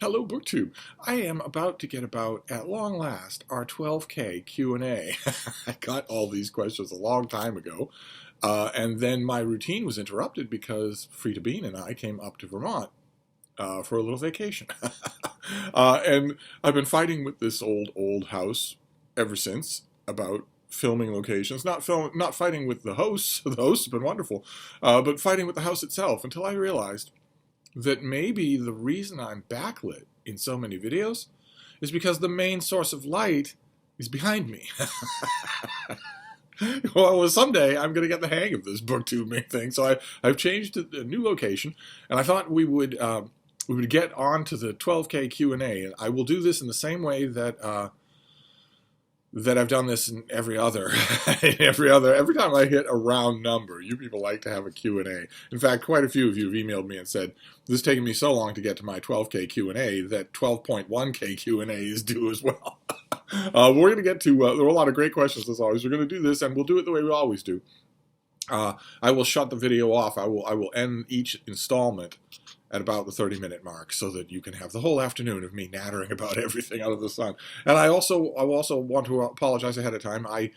Hello, BookTube. I am about to get about, at long last, our 12K Q&A. I got all these questions a long time ago, and then my routine was interrupted because Frida Bean and I came up to Vermont for a little vacation. And I've been fighting with this old house ever since about filming locations. Not fighting with the hosts. The hosts have been wonderful, but fighting with the house itself until I realized that maybe the reason I'm backlit in so many videos is because the main source of light is behind me. Well, someday I'm going to get the hang of this booktubing thing, so I've changed to a new location, and I thought we would get on to the 12K Q&A, and I will do this in the same way that I've done this in every every time I hit a round number. You people like to have a Q&A. In fact, quite a few of you have emailed me and said, this is taking me so long to get to my 12K Q&A that 12.1K Q&A is due as well. We're going to get to, there were a lot of great questions as always. We're going to do this, and we'll do it the way we always do. I will shut the video off. I will end each installment at about the 30-minute mark so that you can have the whole afternoon of me nattering about everything out of the sun. And I also want to apologize ahead of time. I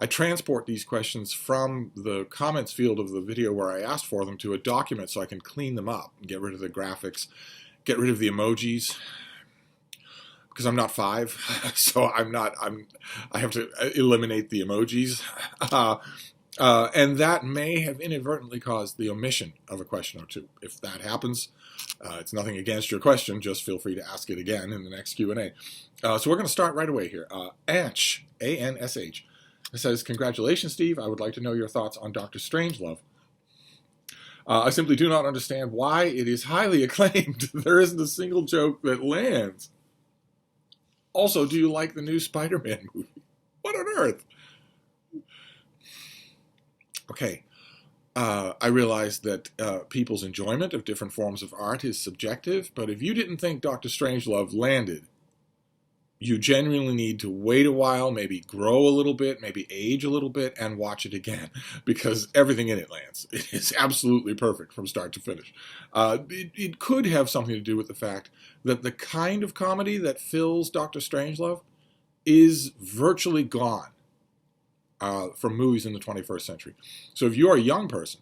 transport these questions from the comments field of the video where I asked for them to a document so I can clean them up and get rid of the graphics, get rid of the emojis, because I'm not 5, so I have to eliminate the emojis. And that may have inadvertently caused the omission of a question or two. If that happens, it's nothing against your question. Just feel free to ask it again in the next Q&A. So we're going to start right away here. Ansh, A-N-S-H, says, congratulations, Steve. I would like to know your thoughts on Dr. Strangelove. I simply do not understand why it is highly acclaimed. There isn't a single joke that lands. Also, do you like the new Spider-Man movie? What on earth? Okay, I realize that people's enjoyment of different forms of art is subjective, but if you didn't think Dr. Strangelove landed, you genuinely need to wait a while, maybe grow a little bit, maybe age a little bit, and watch it again, because everything in it lands. It is absolutely perfect from start to finish. It could have something to do with the fact that the kind of comedy that fills Dr. Strangelove is virtually gone from movies in the 21st century. So if you're a young person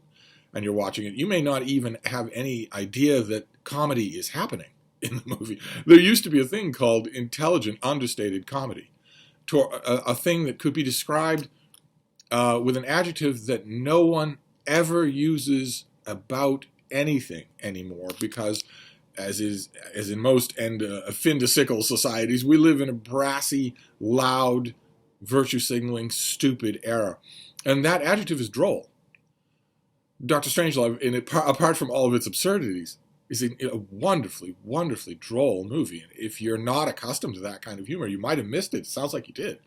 and you're watching it, you may not even have any idea that comedy is happening in the movie. There used to be a thing called intelligent, understated comedy, a thing that could be described with an adjective that no one ever uses about anything anymore, because as in most fin de sickle societies, we live in a brassy, loud, virtue signaling, stupid era. And that adjective is droll. Dr. Strangelove, apart from all of its absurdities, is a wonderfully, wonderfully droll movie. And if you're not accustomed to that kind of humor, you might have missed it. It sounds like you did.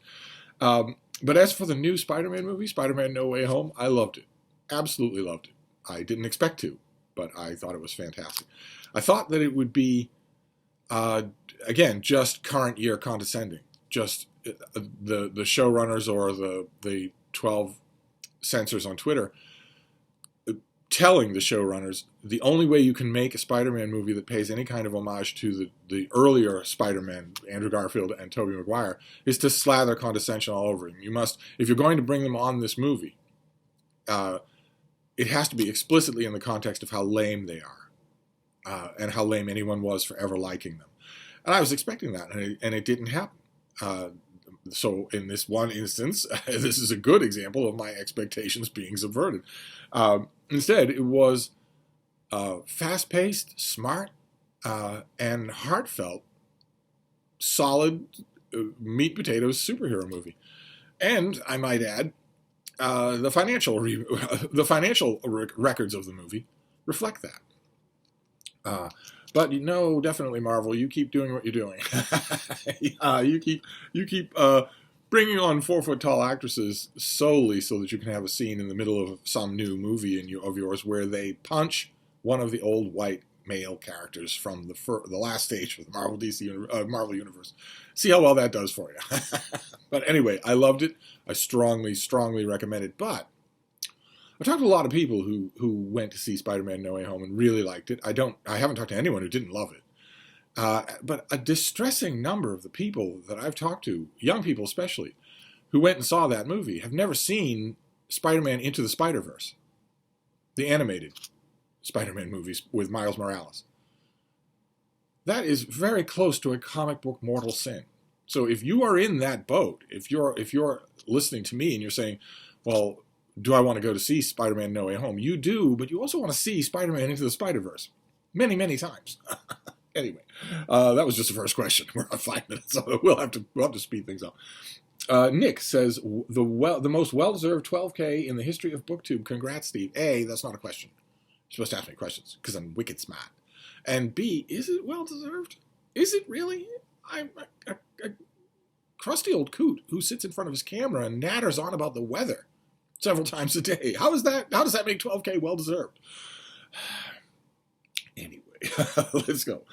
But as for the new Spider-Man movie, SpiderMan No Way Home, I loved it. Absolutely loved it. I didn't expect to, but I thought it was fantastic. I thought that it would be, again, just current year condescending. Just the showrunners or the 12 censors on Twitter telling the showrunners the only way you can make a Spider-Man movie that pays any kind of homage to the earlier Spider-Man, Andrew Garfield and Tobey Maguire, is to slather condescension all over him. You must, if you're going to bring them on this movie, it has to be explicitly in the context of how lame they are, and how lame anyone was for ever liking them. And I was expecting that, and it didn't happen. So in this one instance, this is a good example of my expectations being subverted. Instead, it was fast-paced, smart, and heartfelt, solid, meat potatoes superhero movie. And I might add, the financial records of the movie reflect that. But definitely, Marvel, you keep doing what you're doing. You keep bringing on 4-foot-tall actresses solely so that you can have a scene in the middle of some new movie of yours where they punch one of the old white male characters from the last stage of the Marvel Universe. See how well that does for you. But anyway, I loved it. I strongly, strongly recommend it. But I talked to a lot of people who went to see Spider-Man No Way Home and really liked it. I haven't talked to anyone who didn't love it. But a distressing number of the people that I've talked to, young people especially, who went and saw that movie, have never seen Spider-Man Into the Spider-Verse, the animated Spider-Man movies with Miles Morales. That is very close to a comic book mortal sin. So if you are in that boat, if you're listening to me and you're saying, well, do I want to go to see Spider-Man No Way Home? You do, but you also want to see Spider-Man Into the Spider-Verse many, many times. Anyway, that was just the first question. We're on 5 minutes, so we'll have to speed things up. Nick says, the most well-deserved 12K in the history of BookTube. Congrats, Steve. A, that's not a question. You're supposed to ask me questions, because I'm wicked smart. And B, is it well-deserved? Is it really? I'm a crusty old coot who sits in front of his camera and natters on about the weather several times a day. How does that make 12K well-deserved? Anyway. Let's go.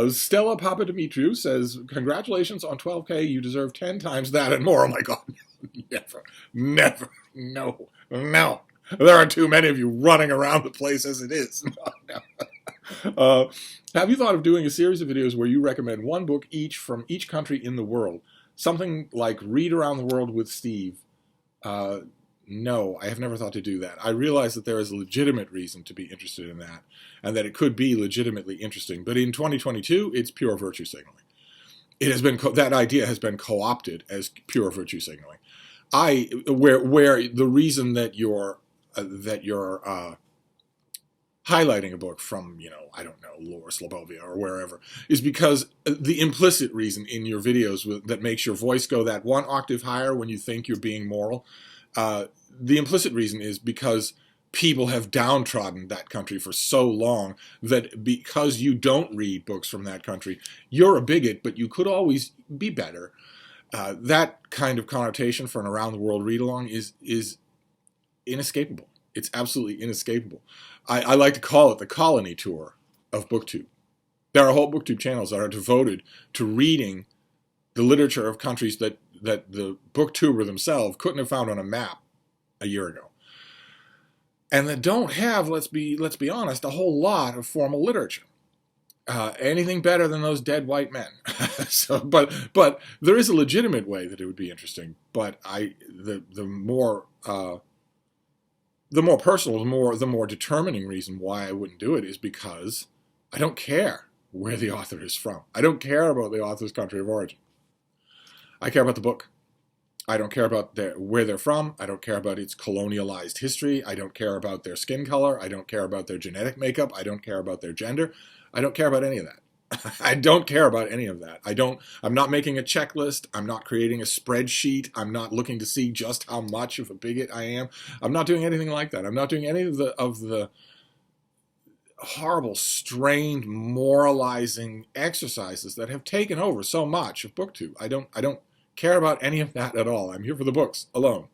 Stella Papadimitriou says, congratulations on 12K. You deserve 10 times that and more. Oh my God. Never. No. There are too many of you running around the place as it is. Have you thought of doing a series of videos where you recommend one book each from each country in the world? Something like Read Around the World with Steve. No, I have never thought to do that. I realize that there is a legitimate reason to be interested in that, and that it could be legitimately interesting. But in 2022, it's pure virtue signaling. It has been that idea has been co-opted as pure virtue signaling. Where the reason that you're highlighting a book from, I don't know, Laura Slobovia or wherever, is because the implicit reason in your videos that makes your voice go that one octave higher when you think you're being moral. The implicit reason is because people have downtrodden that country for so long that because you don't read books from that country, you're a bigot, but you could always be better. That kind of connotation for an around-the-world read-along is inescapable. It's absolutely inescapable. I like to call it the colony tour of BookTube. There are whole BookTube channels that are devoted to reading the literature of countries that the booktuber themselves couldn't have found on a map a year ago, and that don't have, let's be honest, a whole lot of formal literature. Anything better than those dead white men. But there is a legitimate way that it would be interesting. But the more personal, the more determining reason why I wouldn't do it is because I don't care where the author is from. I don't care about the author's country of origin. I care about the book. I don't care about where they're from. I don't care about its colonialized history. I don't care about their skin color. I don't care about their genetic makeup. I don't care about their gender. I don't care about any of that. I don't care about any of that. I'm not making a checklist. I'm not creating a spreadsheet. I'm not looking to see just how much of a bigot I am. I'm not doing anything like that. I'm not doing any of the horrible, strained, moralizing exercises that have taken over so much of BookTube. I don't care about any of that at all. I'm here for the books alone.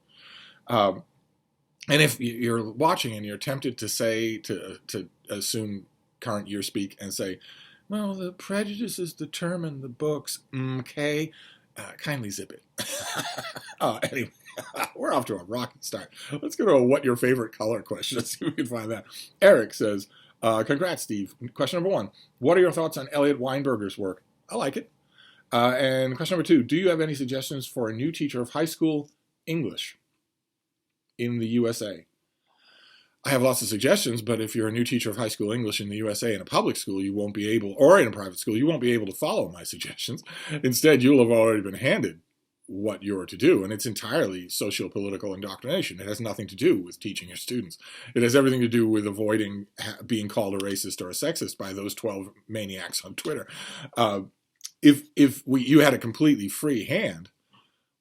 And if you're watching and you're tempted to say, to assume current year speak and say, well, the prejudices determine the books, okay, kindly zip it. Anyway, we're off to a rocky start. Let's go to a what your favorite color question. Let's see if we can find that. Eric says, congrats, Steve. Question number 1, what are your thoughts on Elliot Weinberger's work? I like it. And question number 2, do you have any suggestions for a new teacher of high school English in the USA? I have lots of suggestions, but if you're a new teacher of high school English in the USA in a public school, you won't be able, or in a private school, you won't be able to follow my suggestions. Instead, you'll have already been handed what you're to do, and it's entirely socio-political indoctrination. It has nothing to do with teaching your students. It has everything to do with avoiding being called a racist or a sexist by those 12 maniacs on Twitter. If you had a completely free hand,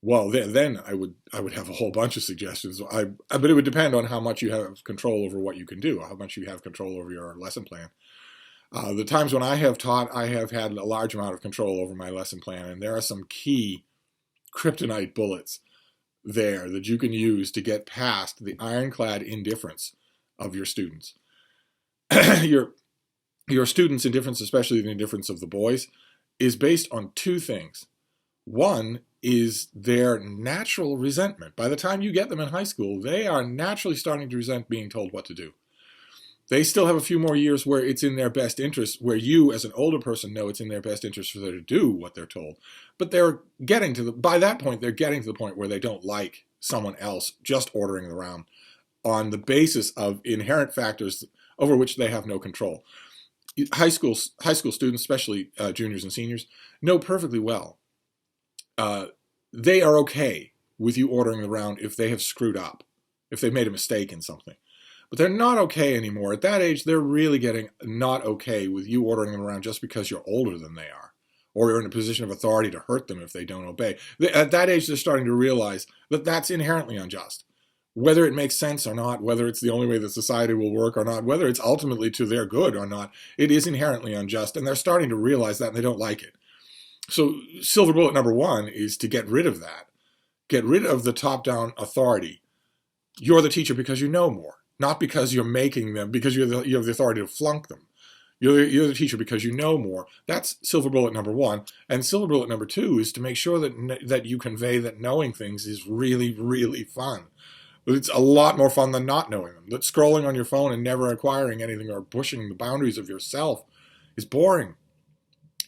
well, then I would have a whole bunch of suggestions. But it would depend on how much you have control over what you can do, how much you have control over your lesson plan. The times when I have taught, I have had a large amount of control over my lesson plan, and there are some key kryptonite bullets there that you can use to get past the ironclad indifference of your students. Your students' indifference, especially the indifference of the boys, is based on 2 things. One is their natural resentment. By the time you get them in high school, they are naturally starting to resent being told what to do. They still have a few more years where it's in their best interest, where you as an older person know it's in their best interest for them to do what they're told. But by that point, they're getting to the point where they don't like someone else just ordering it around on the basis of inherent factors over which they have no control. High school students, especially juniors and seniors, know perfectly well they are okay with you ordering around if they have screwed up, if they've made a mistake in something. But they're not okay anymore. At that age, they're really getting not okay with you ordering them around just because you're older than they are, or you're in a position of authority to hurt them if they don't obey. At that age, they're starting to realize that that's inherently unjust. Whether it makes sense or not, whether it's the only way that society will work or not, whether it's ultimately to their good or not, it is inherently unjust, and they're starting to realize that, and they don't like it. So silver bullet number one is to get rid of that. Get rid of the top-down authority. You're the teacher because you know more, not because you're making them, because you have the authority to flunk them. You're the teacher because you know more. That's silver bullet number one. And silver bullet number two is to make sure that you convey that knowing things is really, really fun. It's a lot more fun than not knowing them. That scrolling on your phone and never acquiring anything or pushing the boundaries of yourself is boring.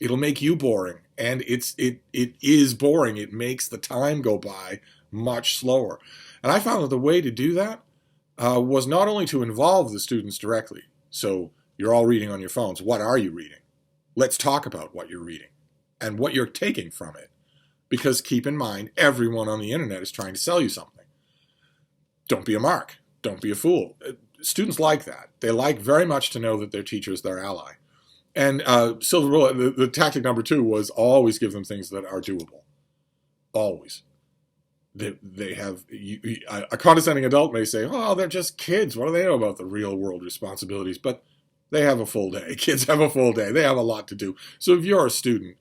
It'll make you boring. And it is boring. It makes the time go by much slower. And I found that the way to do that was not only to involve the students directly. So you're all reading on your phones. What are you reading? Let's talk about what you're reading and what you're taking from it. Because keep in mind, everyone on the internet is trying to sell you something. Don't be a mark. Don't be a fool. Students like that. They like very much to know that their teacher is their ally. And silver bullet, the tactic number two was always give them things that are doable. Always. They have a condescending adult may say, "Oh, they're just kids. What do they know about the real world responsibilities?" But they have a full day. Kids have a full day. They have a lot to do. So if you're a student,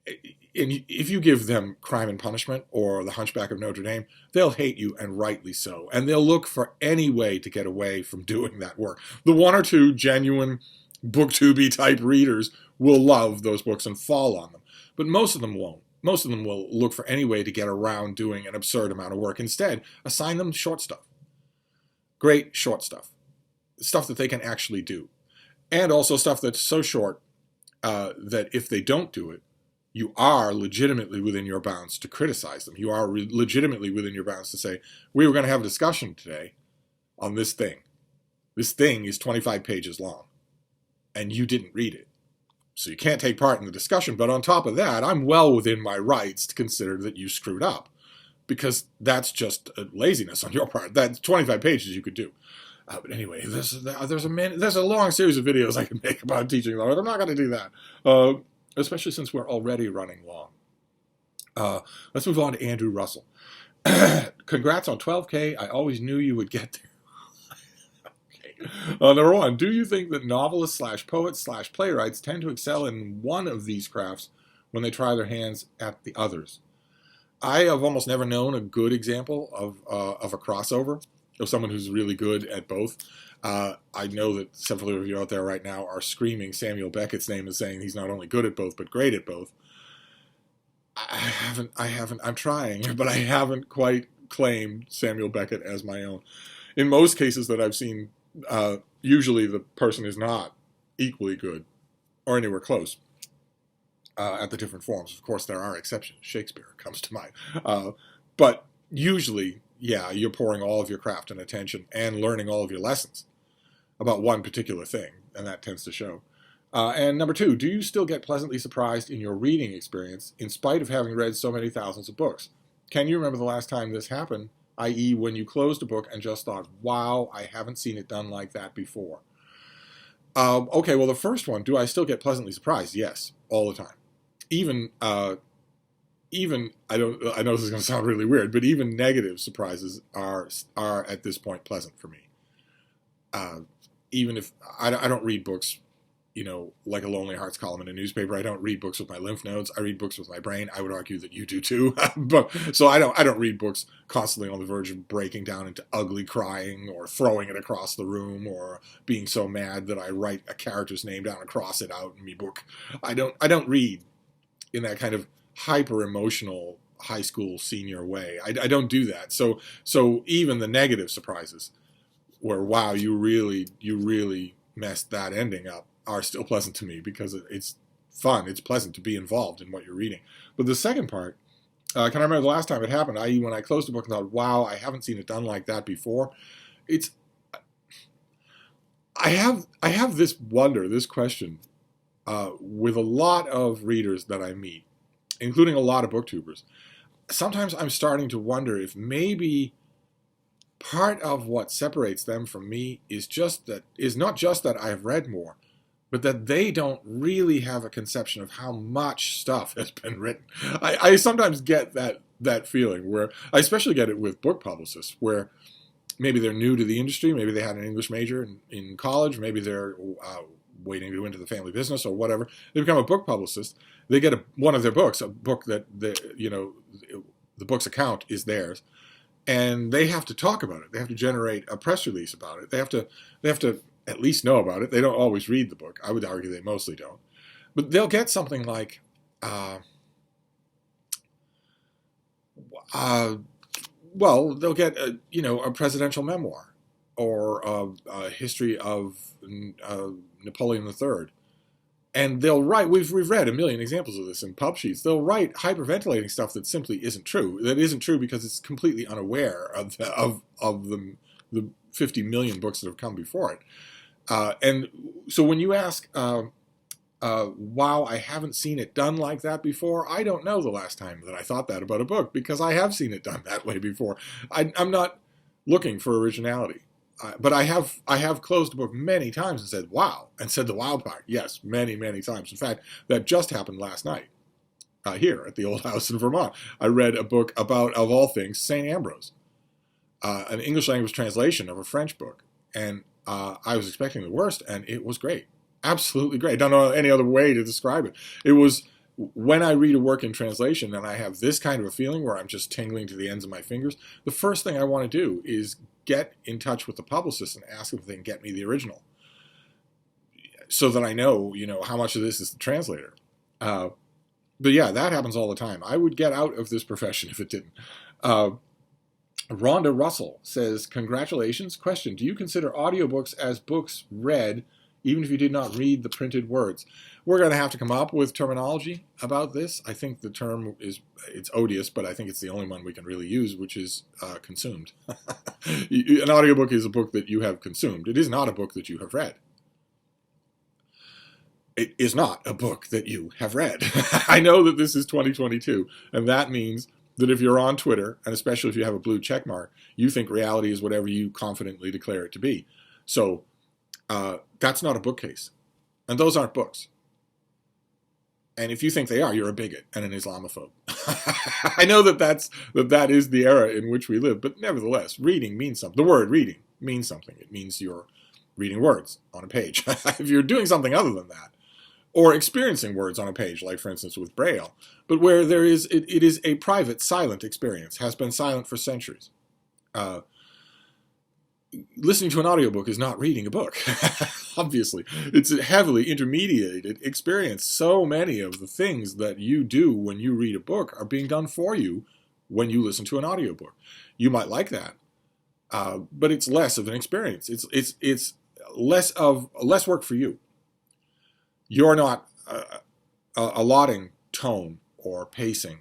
and if you give them Crime and Punishment or The Hunchback of Notre Dame, they'll hate you, and rightly so. And they'll look for any way to get away from doing that work. The one or two genuine booktube type readers will love those books and fall on them. But most of them won't. Most of them will look for any way to get around doing an absurd amount of work. Instead, assign them short stuff. Great short stuff. Stuff that they can actually do. And also stuff that's so short that if they don't do it, you are legitimately within your bounds to criticize them. You are legitimately within your bounds to say, we were going to have a discussion today on this thing. This thing is 25 pages long, and you didn't read it. So you can't take part in the discussion. But on top of that, I'm well within my rights to consider that you screwed up, because that's just laziness on your part. That's 25 pages you could do. But anyway, there's a long series of videos I can make about teaching law. I'm not going to do that. Especially since we're already running long. Let's move on to Andrew Russell. Congrats on 12K. I always knew you would get there. Okay. Number one, do you think that novelists / poets / playwrights tend to excel in one of these crafts when they try their hands at the others? I have almost never known a good example of a crossover, of someone who's really good at both. I know that several of you out there right now are screaming Samuel Beckett's name and saying he's not only good at both, but great at both. I'm trying, but I haven't quite claimed Samuel Beckett as my own. In most cases that I've seen, usually the person is not equally good or anywhere close at the different forms. Of course, there are exceptions. Shakespeare comes to mind. But usually, yeah, you're pouring all of your craft and attention and learning all of your lessons about one particular thing, and that tends to show. And number two, do you still get pleasantly surprised in your reading experience in spite of having read so many thousands of books? Can you remember the last time this happened, i.e. when you closed a book and just thought, wow, I haven't seen it done like that before? Okay, well, the first one, do I still get pleasantly surprised? Yes, all the time. Even I know this is going to sound really weird, but even negative surprises are at this point pleasant for me. Even if I don't read books, like a Lonely Hearts column in a newspaper. I don't read books with my lymph nodes. I read books with my brain. I would argue that you do too. So I don't read books constantly on the verge of breaking down into ugly crying or throwing it across the room or being so mad that I write a character's name down and cross it out in me book. I don't read in that kind of hyper emotional high school senior way. I don't do that. So even the negative surprises where wow, you really messed that ending up, are still pleasant to me because it's fun. It's pleasant to be involved in what you're reading. But the second part, can I remember the last time it happened? I when I closed a book and thought, wow, I haven't seen it done like that before. It's I have this wonder, this question, with a lot of readers that I meet, including a lot of booktubers. Sometimes I'm starting to wonder if maybe part of what separates them from me is not just that I've read more, but that they don't really have a conception of how much stuff has been written. I sometimes get that feeling, where I especially get it with book publicists, where maybe they're new to the industry, maybe they had an English major in college, maybe they're waiting to go into the family business or whatever. They become a book publicist. They get one of their books, a book that the book's account is theirs, and they have to talk about it. They have to generate a press release about it. They have to at least know about it. They don't always read the book. I would argue they mostly don't. But they'll get something like, they'll get a presidential memoir, or a history of Napoleon III. And they'll write, we've read a million examples of this in pub sheets, they'll write hyperventilating stuff that simply isn't true. That isn't true because it's completely unaware of the 50 million books that have come before it. And so when you ask, wow, I haven't seen it done like that before, I don't know the last time that I thought that about a book, because I have seen it done that way before. I'm not looking for originality. But I have closed a book many times and said, wow, and said the wow part. Yes, many, many times. In fact, that just happened last night here at the old house in Vermont. I read a book about, of all things, St. Ambrose, an English language translation of a French book. And I was expecting the worst, and it was great. Absolutely great. I don't know any other way to describe it. It was, when I read a work in translation and I have this kind of a feeling where I'm just tingling to the ends of my fingers, the first thing I want to do is get in touch with the publicist and ask if they can get me the original, so that I know, how much of this is the translator. But yeah, that happens all the time. I would get out of this profession if it didn't. Rhonda Russell says, congratulations. Question, do you consider audiobooks as books read, even if you did not read the printed words? We're going to have to come up with terminology about this. I think the term it's odious, but I think it's the only one we can really use, which is consumed. An audiobook is a book that you have consumed. It is not a book that you have read. It is not a book that you have read. I know that this is 2022, and that means that if you're on Twitter, and especially if you have a blue check mark, you think reality is whatever you confidently declare it to be. So that's not a bookcase. And those aren't books. And if you think they are, you're a bigot and an Islamophobe. I know that is the era in which we live, but nevertheless, reading means something. The word reading means something. It means you're reading words on a page. If you're doing something other than that, or experiencing words on a page, like for instance with Braille, but where it is a private, silent experience, has been silent for centuries. Listening to an audiobook is not reading a book, obviously. It's a heavily intermediated experience. So many of the things that you do when you read a book are being done for you when you listen to an audiobook. You might like that, but it's less of an experience. It's less work for you. You're not allotting tone or pacing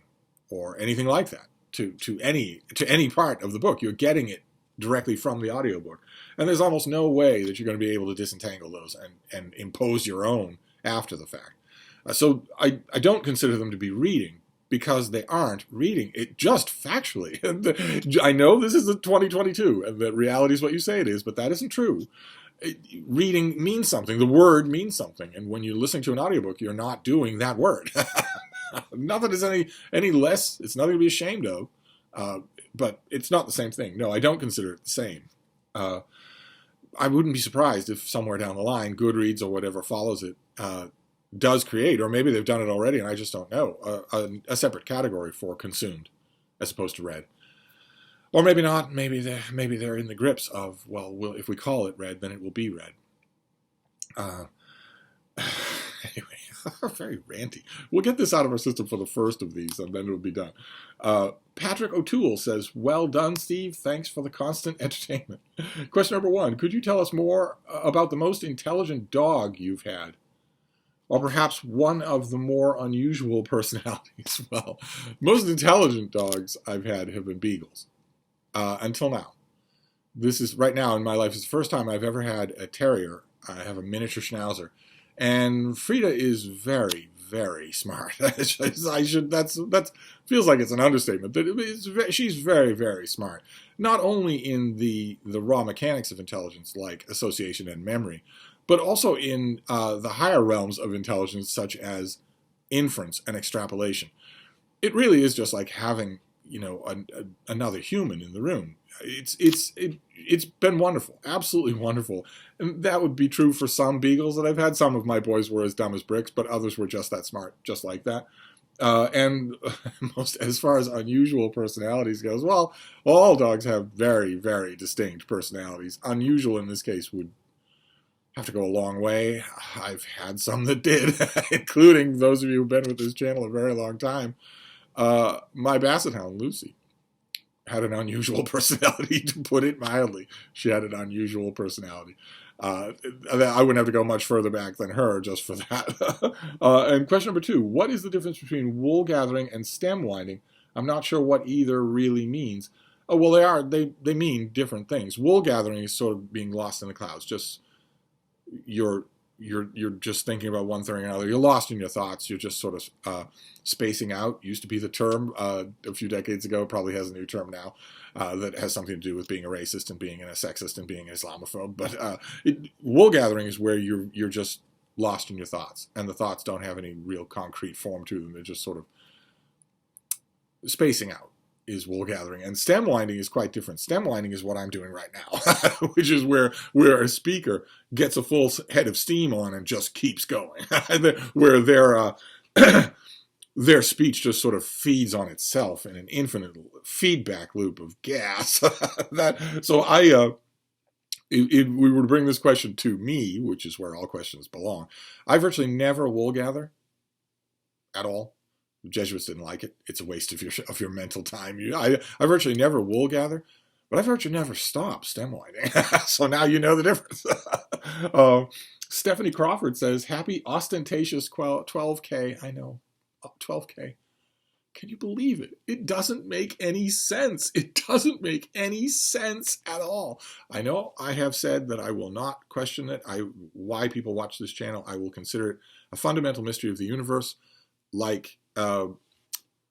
or anything like that to any part of the book. You're getting it directly from the audiobook. And there's almost no way that you're going to be able to disentangle those and impose your own after the fact. So I don't consider them to be reading, because they aren't reading. It just factually. I know this is 2022 and that reality is what you say it is, but that isn't true. Reading means something. The word means something. And when you're listening to an audiobook, you're not doing that word. Not that it's any less. It's nothing to be ashamed of. But it's not the same thing. No, I don't consider it the same. I wouldn't be surprised if somewhere down the line, Goodreads or whatever follows it, does create, or maybe they've done it already and I just don't know, a separate category for consumed as opposed to read. Or maybe not. Maybe they're in the grips of, well, if we call it read, then it will be read. Anyway, Very ranty. We'll get this out of our system for the first of these, and then it'll be done. Patrick O'Toole says, well done, Steve. Thanks for the constant entertainment. Question number 1. Could you tell us more about the most intelligent dog you've had? Or perhaps one of the more unusual personalities. Well, most intelligent dogs I've had have been beagles. Until now. This is, right now in my life, is the first time I've ever had a terrier. I have a miniature schnauzer. And Frida is very, very smart. That's feels like it's an understatement. But she's very, very smart. Not only in the raw mechanics of intelligence, like association and memory, but also in the higher realms of intelligence, such as inference and extrapolation. It really is just like having, another human in the room. It's been wonderful, absolutely wonderful. And that would be true for some beagles that I've had. Some of my boys were as dumb as bricks, but others were just that smart, just like that. And as far as unusual personalities goes, well, all dogs have very, very distinct personalities. Unusual in this case would have to go a long way. I've had some that did, including those of you who've been with this channel a very long time. My basset hound, Lucy, had an unusual personality, to put it mildly. She had an unusual personality. I wouldn't have to go much further back than her just for that. And question number 2, what is the difference between wool gathering and stem winding? I'm not sure what either really means. Oh, well, they mean different things. Wool gathering is sort of being lost in the clouds. Just you're just thinking about one thing or another. You're lost in your thoughts. You're just sort of spacing out. Used to be the term a few decades ago. Probably has a new term now that has something to do with being a racist and being a sexist and being an Islamophobe. But wool gathering is where you're just lost in your thoughts, and the thoughts don't have any real concrete form to them. They're just sort of spacing out. Is wool gathering. And stem winding is quite different. Stem winding is what I'm doing right now, which is where a speaker gets a full head of steam on and just keeps going, where their speech just sort of feeds on itself in an infinite feedback loop of gas. If we were to bring this question to me, which is where all questions belong, I virtually never wool gather at all. The Jesuits didn't like it. It's a waste of your mental time. I virtually never wool gather, but I virtually never stop stem winding. So now you know the difference. Stephanie Crawford says, happy ostentatious 12K. I know, 12K. Can you believe it? It doesn't make any sense. It doesn't make any sense at all. I know I have said that I will not question it. Why people watch this channel, I will consider it a fundamental mystery of the universe, like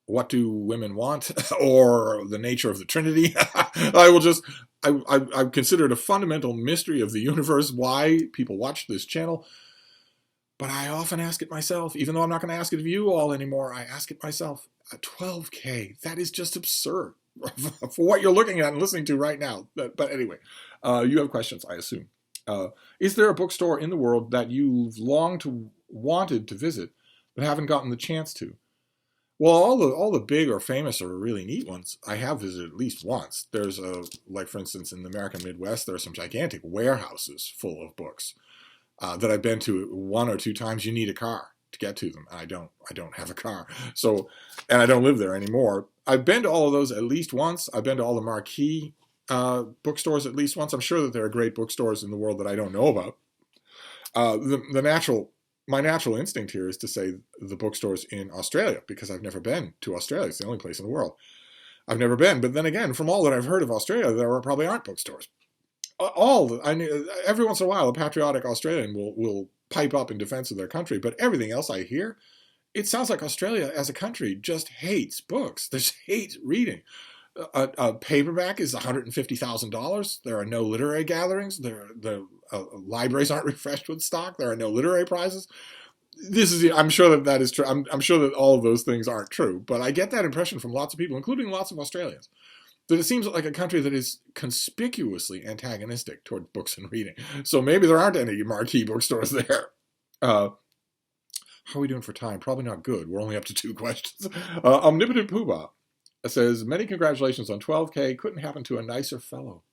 what do women want, or the nature of the Trinity. I consider it a fundamental mystery of the universe why people watch this channel. But I often ask it myself, even though I'm not going to ask it of you all anymore. I ask it myself. 12K, that is just absurd for what you're looking at and listening to right now. But anyway, you have questions, I assume. Is there a bookstore in the world that you've wanted to visit but haven't gotten the chance to? Well, all the big or famous or really neat ones I have visited at least once. There's like for instance in the American Midwest, there are some gigantic warehouses full of books that I've been to 1 or 2 times. You need a car to get to them. I don't have a car, and I don't live there anymore. I've been to all of those at least once. I've been to all the marquee bookstores at least once. I'm sure that there are great bookstores in the world that I don't know about. My natural instinct here is to say the bookstores in Australia, because I've never been to Australia. It's the only place in the world I've never been. But then again, from all that I've heard of Australia, there probably aren't bookstores. Every once in a while, a patriotic Australian will pipe up in defense of their country. But everything else I hear, it sounds like Australia as a country just hates books. They just hate reading. A paperback is $150,000. There are no literary gatherings. The libraries aren't refreshed with stock. There are no literary prizes. I'm sure that is true. I'm sure that all of those things aren't true. But I get that impression from lots of people, including lots of Australians, that it seems like a country that is conspicuously antagonistic toward books and reading. So maybe there aren't any marquee bookstores there. How are we doing for time? Probably not good. We're only up to 2 questions. Omnipotent Poobah says, many congratulations on 12K. Couldn't happen to a nicer fellow.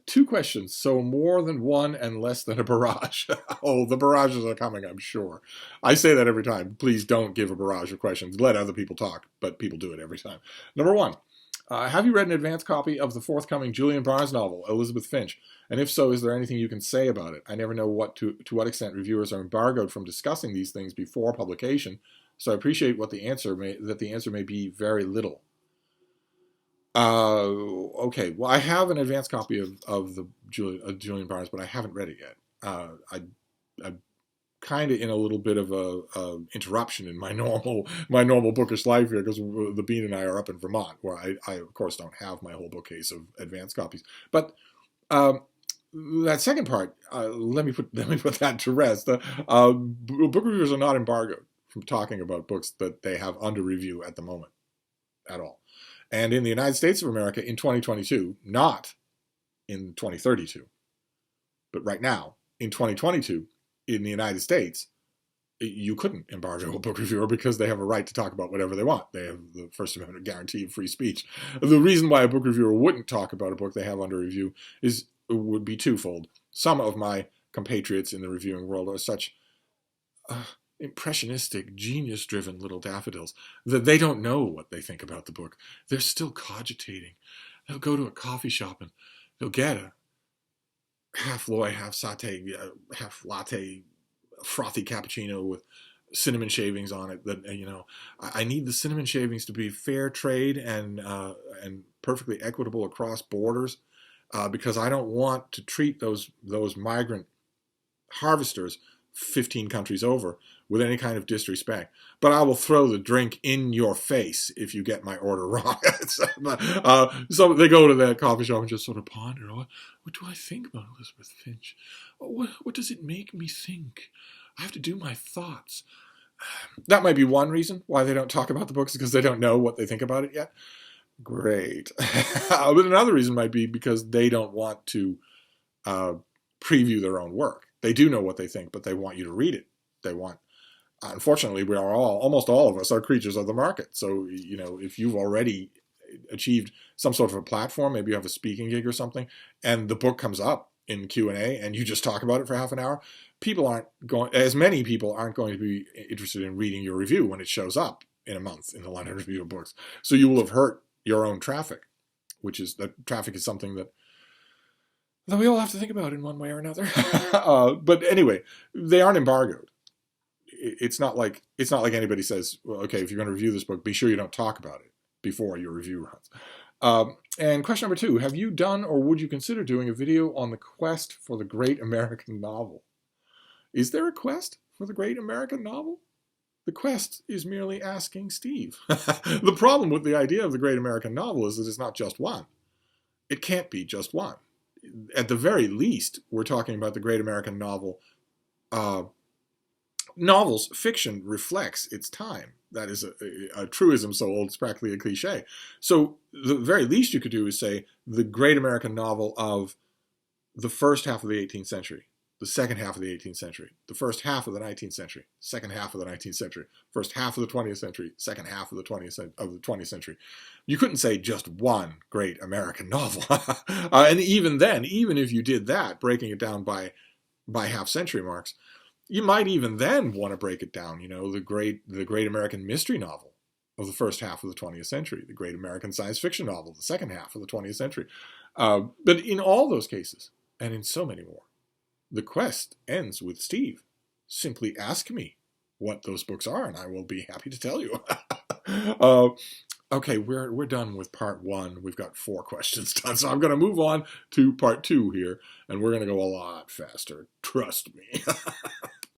Two questions. So more than one and less than a barrage. Oh, the barrages are coming, I'm sure. I say that every time. Please don't give a barrage of questions. Let other people talk, but people do it every time. Number one, have you read an advance copy of the forthcoming Julian Barnes novel, Elizabeth Finch? And if so, is there anything you can say about it? I never know to what extent reviewers are embargoed from discussing these things before publication, so I appreciate that the answer may be very little. Okay. Well, I have an advanced copy of the Julian Barnes, but I haven't read it yet. I'm kind of in a little bit of a interruption in my normal bookish life here, because the Bean and I are up in Vermont, where I of course don't have my whole bookcase of advanced copies. But that second part, let me put that to rest. Book reviewers are not embargoed from talking about books that they have under review at the moment at all. And in the United States of America in 2022, not in 2032, but right now, in 2022, in the United States, you couldn't embargo a book reviewer because they have a right to talk about whatever they want. They have the First Amendment guarantee of free speech. The reason why a book reviewer wouldn't talk about a book they have under review would be twofold. Some of my compatriots in the reviewing world are such impressionistic, genius-driven little daffodils that they don't know what they think about the book. They're still cogitating. They'll go to a coffee shop and they'll get a half loy, half saute, half latte, frothy cappuccino with cinnamon shavings on it. That I need the cinnamon shavings to be fair trade and perfectly equitable across borders, because I don't want to treat those migrant harvesters 15 countries over with any kind of disrespect. But I will throw the drink in your face if you get my order wrong. So they go to that coffee shop and just sort of ponder, what do I think about Elizabeth Finch? What does it make me think? I have to do my thoughts. That might be one reason why they don't talk about the books, because they don't know what they think about it yet. Great. But another reason might be because they don't want to preview their own work. They do know what they think, but they want you to read it. Unfortunately, almost all of us are creatures of the market. So, if you've already achieved some sort of a platform, maybe you have a speaking gig or something, and the book comes up in Q&A and you just talk about it for half an hour, many people aren't going to be interested in reading your review when it shows up in a month in the London Review of Books. So you will have hurt your own traffic, traffic is something that we all have to think about in one way or another. But anyway, they aren't embargoed. It's not like anybody says, well, okay, if you're going to review this book, be sure you don't talk about it before your review runs. And question number 2, have you done or would you consider doing a video on the quest for the great American novel? Is there a quest for the great American novel? The quest is merely asking Steve. The problem with the idea of the great American novel is that it's not just one. It can't be just one. At the very least, we're talking about the great American novel. Novels, fiction reflects its time. That is a truism so old it's practically a cliche. So the very least you could do is say the great American novel of the first half of the 18th century, the second half of the 18th century, the first half of the 19th century, second half of the 19th century, first half of the 20th century, second half of the 20th century. You couldn't say just one great American novel. And even then, even if you did that, breaking it down by half century marks, you might even then want to break it down, the great American mystery novel of the first half of the 20th century, the great American science fiction novel of the second half of the 20th century. But in all those cases, and in so many more, the quest ends with Steve. Simply ask me what those books are, and I will be happy to tell you. Okay, we're done with part 1. We've got 4 questions done, so I'm going to move on to part 2 here, and we're going to go a lot faster. Trust me.